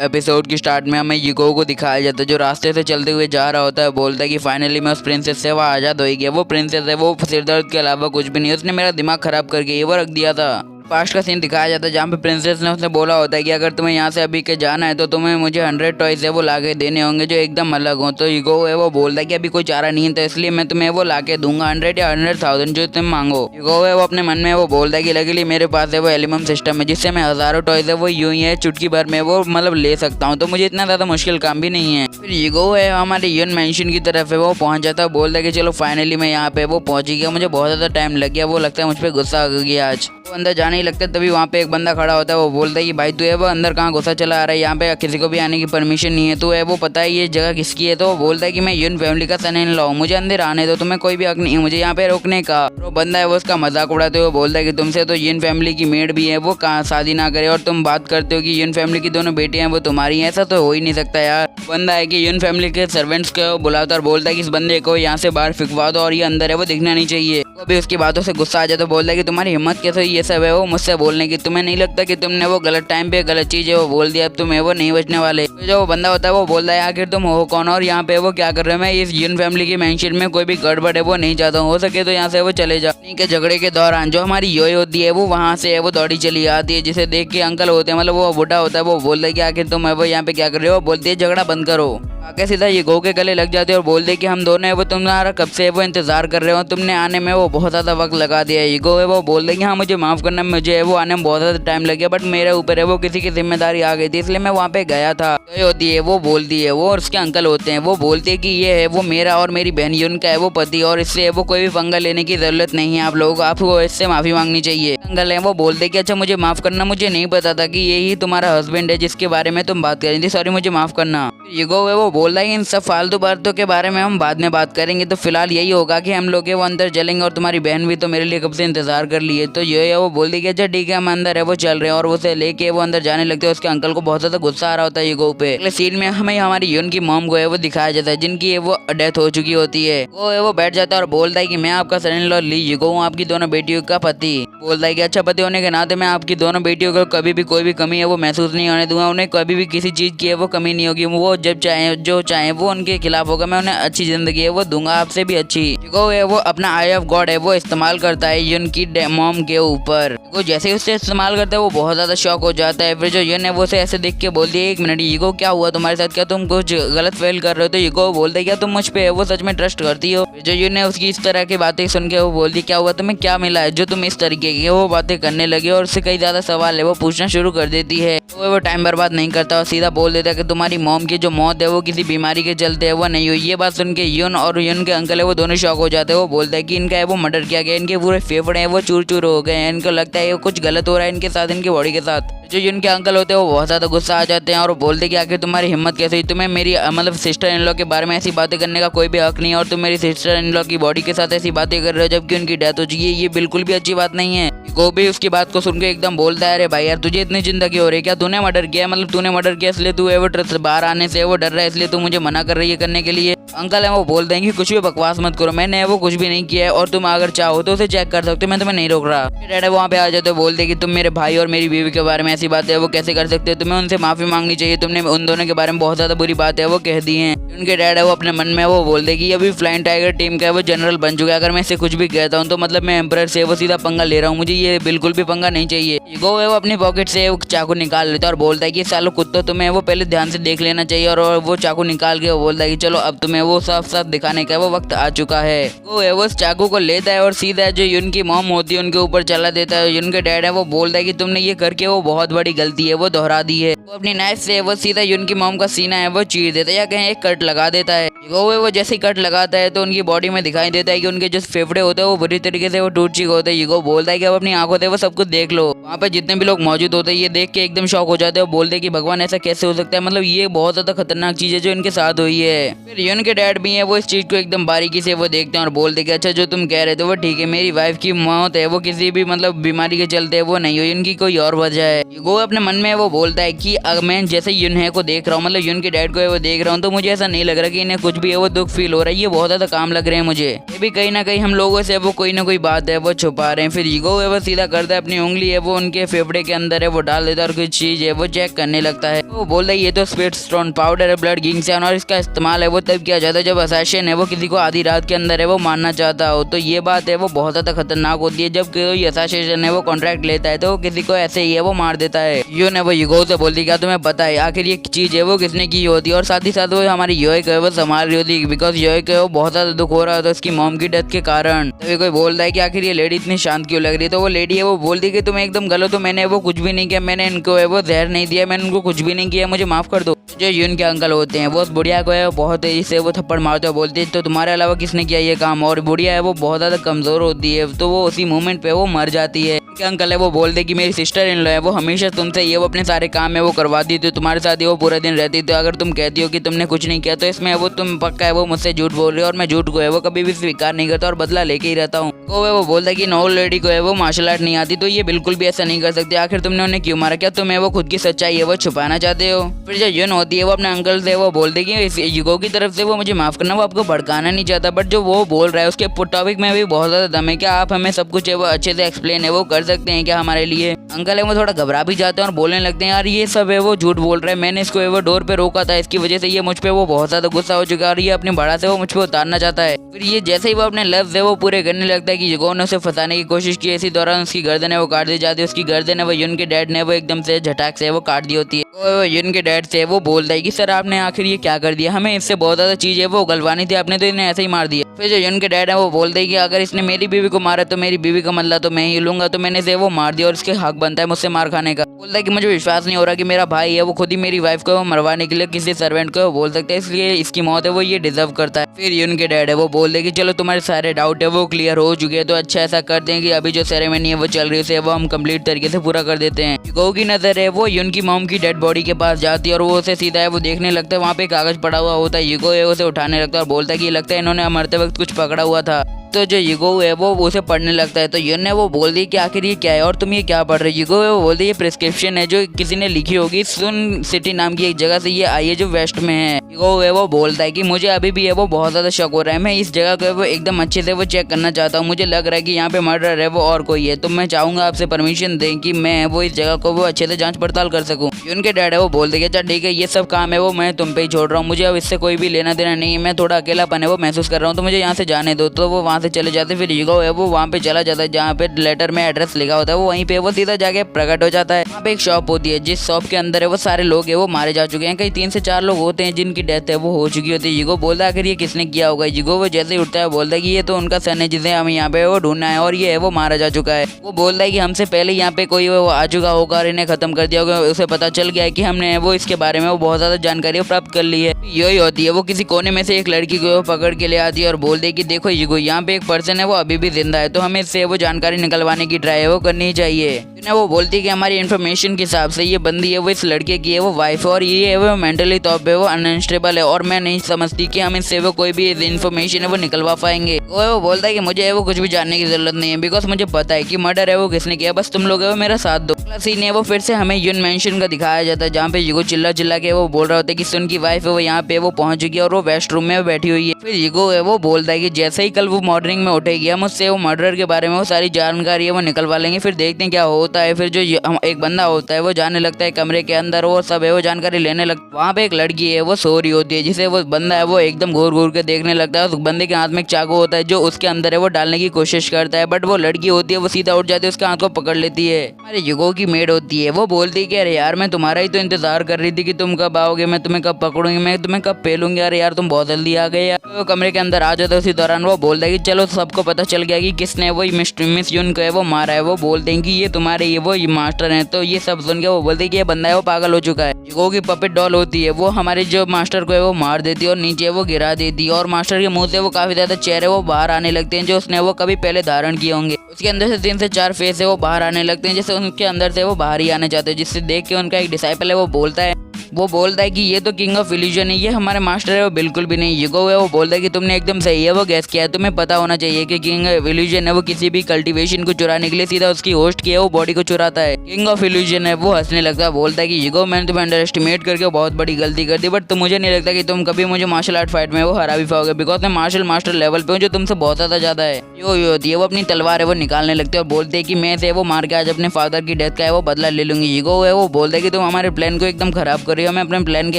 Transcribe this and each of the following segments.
Episode की start में हमें यूगो को दिखाया जाता है जो रास्ते से चलते हुए जा रहा होता है। बोलता है कि फाइनली मैं उस प्रिंसेस से वो आज़ाद हो गया। वो प्रिंसेस है, वो सिरदर्द के अलावा कुछ भी नहीं, उसने मेरा दिमाग खराब करके ये वो रख दिया था। पास्ट का सीन दिखाया जाता है जहाँ पे प्रिंसेस ने उसने बोला होता है कि अगर तुम्हें यहाँ से अभी के जाना है तो तुम्हें मुझे 100 टॉयज है वो लाके देने होंगे जो एकदम अलग हो। तो यूगो है वो बोलता है कि अभी कोई चारा नहीं है तो इसलिए मैं तुम्हें वो लाके दूंगा 100 या 100,000 जो तुम मांगो। यूगो है वो अपने मन में वो बोलता है कि लकीली मेरे पास है वो एलिमम सिस्टम है जिससे मैं हजारों टॉयज है वो यूं ही है चुटकी भर में वो मतलब ले सकता हूँ, तो मुझे इतना ज्यादा मुश्किल काम भी नहीं है। फिर यूगो है हमारे यून मेंशन की तरफ है वो पहुंच जाता है। बोलता है कि चलो फाइनली मैं यहाँ पे वो पहुंच गया, मुझे बहुत ज्यादा टाइम लग गया, वो लगता है मुझ पर गुस्सा आ गया आज। वो अंदर जाने ही लगता है तभी वहाँ पे एक बंदा खड़ा होता है। वो बोलता है कि भाई तू है वो अंदर कहाँ घुसा चला आ रहा है, यहाँ पे किसी को भी आने की परमिशन नहीं है, तू है वो पता है ये जगह किसकी है। तो वो बोलता है कि मैं यून फैमिली का सन इन लॉ हूँ, मुझे अंदर आने दो, तुम्हें कोई भी हक नहीं है मुझे यहाँ पे रोकने का। तो बंदा है वो उसका मजाक उड़ाते हुए बोलता है कि तुमसे तो यून फैमिली की मेड भी है वो कहाँ शादी ना करे और तुम बात करते हो कि यून फैमिली की दोनों बेटियां वो तुम्हारी हैं, ऐसा तो हो ही नहीं सकता यार। बंदा है कि यून फैमिली के सर्वेंट्स को बुलाता और बोलता है कि इस बंदे को यहाँ से बाहर फिकवा दो और ये अंदर है वो दिखना नहीं चाहिए। वो भी उसकी बातों से गुस्सा आ जाता है, बोलता है कि तुम्हारी हिम्मत कैसे हुई ये सब है वो मुझसे बोलने की, तुम्हें नहीं लगता कि तुमने वो गलत टाइम पे गलत चीज है वो बोल दिया, अब तुम्हें वो नहीं बचने वाले। तो जो वो बंदा होता है वो बोलता है आखिर तुम हो कौन और यहाँ पे वो क्या कर रहे हो, मैं इस यून फैमिली की मेंशन में कोई भी गड़बड़ है वो नहीं चाहता हूँ, हो सके तो यहाँ से वो चले जाओ। के झगड़े के दौरान जो हमारी योई होती है वो वहाँ से है वो दौड़ी चली आती है, जिसे देख के अंकल होते हैं मतलब वो बूढ़ा होता है वो बोलता है कि आखिर तुम है वो यहाँ पे क्या कर रहे हो, बोलती है झगड़ा बंद करो। आगे सीधा ये गो के गले लग जाते हैं और बोलते कि हम दोनों है वो तुम्हारा कब से वो इंतजार कर रहे हो, तुमने आने में वो बहुत ज़्यादा वक्त लगा दिया है। ईगो है वो बोलते कि हाँ मुझे माफ़ करना, मुझे है वो आने में बहुत ज़्यादा टाइम लग गया बट मेरे ऊपर है वो किसी की जिम्मेदारी आ गई थी इसलिए मैं वहाँ पे गया था। ये होती है वो बोलती है वो और उसके अंकल होते हैं वो बोलते हैं कि ये है वो मेरा और मेरी बहन यून का है वो पति और इससे वो कोई भी पंगा लेने की जरूरत नहीं है आप लोगों को, आपको इससे माफ़ी मांगनी चाहिए। अंकल है वो बोलते कि अच्छा मुझे माफ़ करना, मुझे नहीं पता था कि यही तुम्हारा हस्बैंड है जिसके बारे में तुम बात कर रही थी, सॉरी मुझे माफ़ करना। ईगो है वो बोल रहा है इन सब फालतू बातों के बारे में हम बाद में बात करेंगे, तो फिलहाल यही होगा कि हम लोग वो अंदर चलेंगे और तुम्हारी बहन भी तो मेरे लिए कब से इंतजार कर ली है। तो ये है वो बोल दी कि अच्छा ठीक है हम अंदर है वो चल रहे हैं और उसे लेके वो अंदर जाने लगते हैं। उसके अंकल को बहुत ज्यादा गुस्सा आ रहा होता है ईगो पे। अगले सीन में हमें हमारी यून की मॉम को है वो दिखाया जाता है जिनकी वो डेथ हो चुकी होती है। वो है वो बैठ जाता है और बोलता है कि मैं आपका सन इन लॉ ली ईगो हूँ, आपकी दोनों बेटियों का पति। बोलता है कि अच्छा पति होने के नाते मैं आपकी दोनों बेटियों को कभी भी कोई भी कमी है वो महसूस नहीं होने दूंगा, उन्हें कभी भी किसी चीज की है वो कमी नहीं होगी, वो जब चाहे जो चाहे वो उनके खिलाफ होगा, मैं उन्हें अच्छी जिंदगी है वो दूंगा, आपसे भी अच्छी। वो है वो अपना आई ऑफ गॉड है वो इस्तेमाल करता है यून की मॉम के ऊपर। वो जैसे ही उससे इस्तेमाल करता है वो बहुत ज्यादा शॉक हो जाता है। फिर जो यून है वो उसे ऐसे देख के बोलती है एक मिनट ईगो क्या हुआ तुम्हारे साथ, क्या तुम कुछ गलत फेल कर रहे हो। तो ईगो बोलते है क्या तुम मुझ पे वो सच में ट्रस्ट करती हो। जो यून है उसकी इस तरह की बातें सुन के वो बोलती क्या हुआ तुम्हें, क्या मिला है जो तुम इस तरीके की वो बातें करने लगे और उससे कई ज्यादा सवाल है वो पूछना शुरू कर देती है। वो टाइम बर्बाद नहीं करता और सीधा बोल देता है कि तुम्हारी मॉम की जो मौत है वो किसी बीमारी के चलते है वो नहीं हुई। ये बात सुन के यून और यून के अंकल है वो दोनों शॉक हो जाते हैं। वो बोलता है कि इनका है वो मर्डर किया गया, इनके पूरे फेफड़े हैं वो चूर चूर हो गए हैं, इनको लगता है कुछ गलत हो रहा है इनके साथ, इनकी बॉडी के साथ। जो यून के अंकल होते हैं वो बहुत ज्यादा गुस्सा आ जाते हैं और बोलते कि आखिर तुम्हारी हिम्मत कैसे हुई, तुम्हें मेरी मतलब सिस्टर इन लॉ के बारे में ऐसी बातें करने का कोई भी हक नहीं है और तुम मेरी सिस्टर इन लॉ की बॉडी के साथ ऐसी बातें कर रहे हो जबकि उनकी डेथ हो चुकी है, ये बिल्कुल भी अच्छी बात नहीं है। वो भी उसकी बात को सुन के एकदम बोलता है अरे भाई यार तुझे इतनी चिंता क्यों हो रही है, क्या तूने मर्डर किया, मतलब तूने मर्डर किया इसलिए तू है वो बाहर आने से वो डर रहा है इसलिए तू मुझे मना कर रही है करने के लिए। अंकल है वो बोल देंगे कुछ भी बकवास मत करो, मैंने वो कुछ भी नहीं किया है और तुम अगर चाहो तो उसे चेक कर सकते हो, मैं तुम्हें नहीं रोक रहा। डैड वहाँ पे आ जाते हो बोलते कि तुम मेरे भाई और मेरी बीवी के बारे में ऐसी बात है वो कैसे कर सकते हो, तुम्हें उनसे माफी मांगनी चाहिए, तुमने उन दोनों के बारे में बहुत ज्यादा बुरी बात है वो कह दी है। उनके डैड है वो अपने मन में वो बोलते कि अभी फ्लाइंग टाइगर टीम का वो जनरल बन चुका है, अगर मैं इसे कुछ भी कहता हूँ तो मतलब मैं एम्परर से वो सीधा पंगा ले रहा हूँ, मुझे ये बिल्कुल भी पंगा नहीं चाहिए। ईगो है वो अपनी पॉकेट से वो चाकू निकाल लेता है और बोलता है कि सालों कुत्तों तुम्हें वो पहले ध्यान से देख लेना चाहिए और वो चाकू निकाल के वो बोलता है कि चलो अब तुम्हें वो साफ साफ दिखाने का वो वक्त आ चुका है। वो है वो उस चाकू को लेता है और सीधा जो यून की मॉम होती है उनके ऊपर चला देता है। यून के डैड है वो बोलता है कि तुमने ये करके वो बहुत बड़ी गलती है वो दोहरा दी है। वो अपनी नाइफ से वो सीधा यून की मॉम का सीना है वो चीर देता है या कहीं एक कट लगा देता है। वो जैसे कट लगाता है तो उनकी बॉडी में दिखाई देता है कि उनके जो फेफड़े होते हैं वो बुरी तरीके से वो टूट चुके होते हैं। ईगो बोलता है कि अब अपनी आंखों से वो सब कुछ देख लो। वहाँ पे जितने भी लोग मौजूद होते हैं ये देख के एकदम शॉक हो जाते हैं, बोलते हैं कि भगवान ऐसा कैसे हो सकता है, मतलब ये बहुत ज्यादा खतरनाक चीज है जो इनके साथ हुई है। फिर यून के डैड भी है वो इस चीज को एकदम बारीकी से वो देखते हैं और बोलते कि अच्छा जो तुम कह रहे थे वो ठीक है, मेरी वाइफ की मौत है वो किसी भी मतलब बीमारी के चलते वो नहीं हुई, इनकी कोई और वजह है। युगो अपने मन में वो बोलता है कि अगर मैं जैसे युनहे को देख रहा हूँ, मतलब युन के डैड को वो देख रहा हूँ, तो मुझे ऐसा नहीं लग रहा कि इन्हें कुछ भी है वो दुख फील हो रहा है। ये बहुत ज्यादा काम लग रहे हैं मुझे। ये भी कहीं ना कहीं हम लोगों से वो कोई ना कोई बात है वो छुपा रहे हैं। फिर युगो है वो सीधा करता है अपनी उंगली है वो उनके फेफड़े के अंदर है वो डाल देता है और कुछ चीज है वो चेक करने लगता है। वो बोलता है ये तो स्पिरिट स्टोन पाउडर है ब्लड गिंगस्यान, और इसका इस्तेमाल है वो तब किया जाता है जब असैसिन है वो किसी को आधी रात के अंदर है वो मारना चाहता हो। तो ये बात है वो बहुत ज्यादा खतरनाक होती है। जब कोई असैसिन है वो कॉन्ट्रैक्ट लेता है तो वो किसी को ऐसे ही है वो मार देता है। यून है वो युगो से बोलती क्या तुम्हें पता है आखिर ये चीज है वो किसने की होती है, और साथ ही साथ वो हमारी योई को वो संभाल रही होती है बिकॉज योई को बहुत ज्यादा दुख हो रहा था उसकी मॉम की डेथ के कारण। तभी कोई बोलता है कि आखिर ये लेडी इतनी शांत क्यों लग रही है। तो वो लेडी है वो बोलती है कि तुम एकदम गलत हो, मैंने वो कुछ भी नहीं किया, मैंने इनको है वो जहर नहीं दिया, मैंने उनको कुछ भी नहीं किया, मुझे माफ कर दो। जो यून के अंकल होते हैं वो उस बुढ़िया को है बहुत तेजी से वो थप्पड़ मारते हैं, बोलते हैं तो तुम्हारे अलावा किसने किया ये काम। और बुढ़िया है वो बहुत ज्यादा कमजोर होती है तो वो उसी मोमेंट पे वो मर जाती है। उनके अंकल है वो बोलते कि मेरी सिस्टर इन लॉ है वो हमेशा तुमसे ये वो अपने सारे काम है वो करवाती थी, तुम्हारे साथ ही वो पूरे दिन रहती थी। अगर तुम कहती हो कि तुमने कुछ नहीं किया तो इसमें वो तुम पक्का है वो मुझसे झूठ बोल रही हो, और मैं झूठ को है वो कभी भी स्वीकार नहीं करता और बदला लेके ही रहता हूँ। वो बोलता है कि नो लेडी को है वो मार्शल आर्ट नहीं आती तो ये बिल्कुल भी ऐसा नहीं कर सकती। आखिर तुमने उन्हें क्यों मारा, क्या तुम्हें वो खुद की सच्चाई है वो छुपाना चाहते हो। फिर जो यून होती है वो अपने अंकल से वो बोलते कि इस युगो की तरफ से वो मुझे माफ करना, वो आपको भड़काना नहीं चाहता, बट जो वो बोल रहा है उसके टॉपिक में भी बहुत ज्यादा दम है। क्या आप हमें सब कुछ है वो अच्छे से एक्सप्लेन है वो कर सकते हैं क्या हमारे लिए। अंकल है वो थोड़ा घबरा भी जाते हैं और बोलने लगते हैं यार ये सब है वो झूठ बोल रहा है, मैंने इसको वो डोर पे रोका था, इसकी वजह से ये मुझ पे वो बहुत ज्यादा गुस्सा हो चुका है और ये अपनी बड़ा से वो मुझ पे उतारना चाहता है। फिर ये जैसे ही वो अपने लफ्ज है वो पूरे करने लगता है कि युगो ने उसे फंसाने की कोशिश की। इसी दौरान उसकी गर्दन है वो काट दी जाती है। उसकी गर्दन है वो युन के डैड ने वो एकदम से झटाक से वो काट दी होती है। वो युन के डैड से वो बोलता है कि सर आपने आखिर ये क्या कर दिया, हमें इससे बहुत ज्यादा चीज है वो उगलवानी थी, आपने तो इन्हें ऐसे ही मार दिया। फिर जो युन के डैड है वो बोलते हैं कि अगर इसने मेरी बीवी को मारा तो मेरी बीवी का बदला तो मैं ही लूंगा, तो मैंने इसे वो मार दिया और इसके हक बनता है मुझसे मार खाने का। बोलता है कि मुझे विश्वास नहीं हो रहा कि मेरा भाई है वो खुद ही मेरी वाइफ को मरवाने के लिए किसी सर्वेंट को बोल सकता है, इसलिए इसकी मौत है वो ये डिजर्व करता है। फिर युन के डैड है वो बोलते हैं कि चलो तुम्हारे सारे डाउट है वो क्लियर हो चुके हैं, तो अच्छा ऐसा करते हैं कि अभी जो सेरेमनी है वो चल रही है वो हम कंप्लीट तरीके से पूरा कर देते हैं। युगो की नजर है वो युन की मॉम की डेड बॉडी के पास जाती है और वो उसे सीधा है वो देखने लगता है। वहाँ पे कागज पड़ा हुआ होता है, युगो है उसे उठाने लगता है और बोलता है कि लगता है इन्होंने मरते वक्त कुछ पकड़ा हुआ था। तो जो युगो है वो उसे पढ़ने लगता है। तो युन ने वो बोल दी कि आखिर ये क्या है और तुम ये क्या पढ़ रहे हो। युगो है वो बोल दी ये प्रिस्क्रिप्शन है जो किसी ने लिखी होगी सुन सिटी नाम की एक जगह से, ये आई है जो वेस्ट में है। युगो है वो बोलता है कि मुझे अभी भी है वो बहुत ज्यादा शक हो रहा है, मैं इस जगह को वो एकदम अच्छे से वो चेक करना चाहता हूँ, मुझे लग रहा है कि यहाँ पे मर्डर है वो और कोई है, तो मैं चाहूंगा आपसे परमिशन दें कि मैं वो इस जगह को वो अच्छे से जांच पड़ताल कर सकूँ। युन के डैड है वो बोलते कि अच्छा ठीक है ये सब काम है वो मैं तुम पे ही छोड़ रहा हूँ, मुझे अब इससे कोई भी लेना देना नहीं है, मैं थोड़ा अकेलापन है वो महसूस कर रहा हूँ, तो मुझे यहाँ से जाने दो। तो वो वहाँ से चले जाते। फिर युगो है वो वहाँ पे चला जाता है जहाँ पे लेटर में एड्रेस लिखा होता है, वो वहीं पे वो सीधा जाके प्रकट हो जाता है। वहाँ पे एक शॉप होती है जिस शॉप के अंदर है वो सारे लोग है वो मारे जा चुके हैं, कई 3 से 4 लोग होते हैं जिनकी डेथ है वो हो चुकी होती है। युगो बोलता है आखिर ये किसने किया होगा। युगो वो जैसे ही उठता है बोलता है कि ये तो उनका सन है जिसे हम यहाँ पे वो ढूंढना है और ये है वो मारा जा चुका है। वो बोलता है कि हमसे पहले यहाँ पे कोई वो आ चुका होगा और इन्हें खत्म कर दिया होगा, उसे पता चल गया है कि हमने वो इसके बारे में वो बहुत ज्यादा जानकारी प्राप्त कर ली है। यही होती है वो किसी कोने में से एक लड़की को पकड़ के ले आती है और बोलती है कि देखो युगो यहाँ पे एक पर्सन है वो अभी भी जिंदा है, तो हमें इससे वो जानकारी निकलवाने की ट्राई है वो करनी चाहिए। वो बोलती है कि हमारी इन्फॉर्मेशन के हिसाब से ये बंदी है वो इस लड़के की है वो वाइफ है और ये है वो मेंटली तौर पे वो अनस्टेबल है और मैं नहीं समझती कि हम इससे वो कोई भी इन्फॉर्मेशन है वो निकलवा पाएंगे। वो बोलता है कि मुझे है वो कुछ भी जानने की जरूरत नहीं है बिकॉज मुझे पता है कि मर्डर है वो किसने किया, बस तुम लोग है वो मेरा साथ दो। सीन है वो फिर से हमें यून मेंशन का दिखाया जाता है जहाँ पे युगो चिल्ला चिल्ला के वो बोल रहा होता है कि सुन की वाइफ है वो यहाँ पे वो पहुंच चुकी है और वो वेस्ट रूम में बैठी हुई है। फिर युगो है वो बोलता है कि जैसे ही कल वो मॉर्निंग में उठेगी हम उससे वो मर्डर के बारे में वो सारी जानकारी है वो निकलवा लेंगे, फिर देखते हैं क्या होता है। फिर जो एक बंदा होता है वो जाने लगता है कमरे के अंदर, वो सब है वो जानकारी लेने लगता है। वहाँ पे एक लड़की है वो सो रही होती है जिसे वो बंदा है वो एकदम घूर घूर के देखने लगता है। उस बंदे के हाथ में एक चाकू होता है जो उसके अंदर है वो डालने की कोशिश करता है, बट वो लड़की होती है वो सीधा उठ जाती है उसके हाथ को पकड़ लेती है। हमारे युगो की मेड होती है वो बोलती है कि अरे यार मैं तुम्हारा ही तो इंतजार कर रही थी कि तुम कब आओगे, मैं तुम्हें कब पकड़ूंगी, मैं तुम्हें कब पेलूंगी, अरे यार तुम बहुत जल्दी आ गए यार। वो कमरे के अंदर आ जाता है। उसी दौरान वो बोलता है कि चलो सबको पता चल गया कि किसने वो मिस यून को है वो मारा है। वो बोलते हैं कि ये तुम्हारे ये वो मास्टर हैं। तो ये सब सुन के वो बोलते हैं कि ये बंदा है वो पागल हो चुका है। युगो की पपेट डॉल होती है वो हमारे जो मास्टर को है वो मार देती है और नीचे वो गिरा देती है और मास्टर के मुंह से वो काफी ज्यादा चेहरे वो बाहर आने लगते हैं जो उसने वो कभी पहले धारण किए होंगे। उसके अंदर से 3 से 4 फेस है वो बाहर आने लगते हैं जैसे उनके अंदर से वो बाहर ही आने चाहते हैं, जिससे देख के उनका एक डिसाइपल है वो बोलता है वो बोलता है कि ये तो किंग ऑफ इल्यूजन है, ये हमारे मास्टर है। वो बिल्कुल भी नहीं। यूगो है वो बोलता है कि तुमने एकदम सही है वो गैस किया है, तुम्हें पता होना चाहिए कि किंग ऑफ इल्यूजन है वो किसी भी कल्टीवेशन को चुराने के लिए सीधा उसकी होस्ट की है वो बॉडी को चुराता है। किंग ऑफ इल्यूजन है वो हंसने लगता है, बोलता है कि यूगो मैंने तुम्हें अंडर एस्टिमेट करके बहुत बड़ी गलती कर दी, बट तो मुझे नहीं लगता कि तुम कभी मुझे मार्शल आर्ट फाइट में वो हरा भी पाओगे, बिकॉज मैं मार्शल मास्टर लेवल पे हूँ जो तुमसे बहुत ज्यादा है। यो होती है वो अपनी तलवार है वो निकालने लगते हैं और बोलते हैं कि मैं से वो मार के आज अपने फादर की डेथ का है वो बदला ले लूंगी। यूगो है वो बोलता है कि तुम हमारे प्लान को एकदम खराब कर रही हो, हमें अपने प्लान के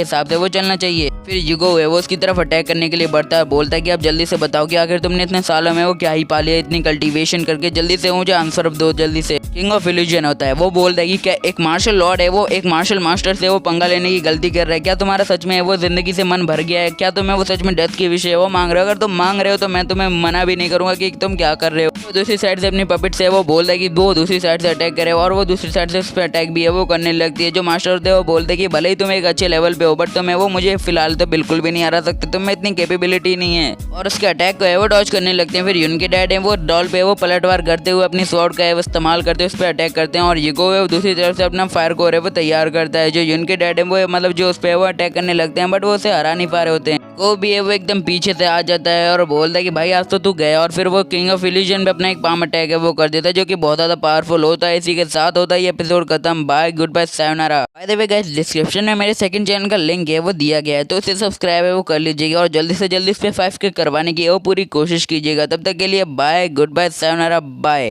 हिसाब से वो चलना चाहिए। फिर यूगो है वो उसकी तरफ अटैक करने के लिए बढ़ता है, बोलता है कि आप जल्दी से बताओ कि आखिर तुमने इतने सालों में वो क्या ही पा लिया, इतनी कल्टीवेशन करके, जल्दी से मुझे आंसर दो जल्दी से। किंग ऑफ इल्यूजन होता है वो बोलता है कि क्या एक मार्शल लॉर्ड है वो एक मार्शल मास्टर से वो पंगा लेने की गलती कर रहा है, क्या तुम्हारा सच में वो जिंदगी से मन भर गया है, क्या तुम्हें वो सच में डेथ के विषय वो मांग रहे हो? अगर तुम मांग रहे हो तो मैं तुम्हें मना भी नहीं करूंगा कि तुम क्या कर रहे हो। तो दूसरी साइड से अपनी पपेट से वो बोलता है कि वो दूसरी साइड से अटैक करे और वो दूसरी साइड से उस पर अटैक भी है वो करने लगती है। जो मास्टर होते हैं वो बोलते हैं कि भले ही तुम एक अच्छे लेवल पे हो बट तुम्हें वो मुझे फिलहाल तो बिल्कुल भी नहीं हरा सकते, तुम्हें इतनी कैपेबिलिटी नहीं है, और उसके अटैक को है वो डॉज करने लगते हैं। फिर उनके डैड है वो डॉल पे वो पलटवार करते हुए अपनी स्वॉर्ड का है वो इस्तेमाल करते हुए उस पर अटैक करते हैं और यूगो है वो दूसरी तरफ से अपना फायर कोर है वो तैयार करता है। जो उनके डैड है वो मतलब जो उस पर वो अटैक करने लगते हैं बट वो उसे हरा नहीं पा रहे होते हैं। वो भी है वो एकदम पीछे से आ जाता है और बोलता है कि भाई आज तो तू गया, और फिर वो किंग ऑफ इल्यूजन पे अपना एक पाम अटैक है वो कर देता है जो कि बहुत ज्यादा पावरफुल होता है। इसी के साथ होता है ये एपिसोड खत्म। Bye, good bye, sayonara. By the way guys, description में मेरे सेकंड चैनल का लिंक है वो दिया गया है, तो उसे सब्सक्राइब है वो कर लीजिएगा और जल्दी से जल्दी इस पे 5K करवाने की वो पूरी कोशिश कीजिएगा। तब तक के लिए bye, good bye, sayonara, bye.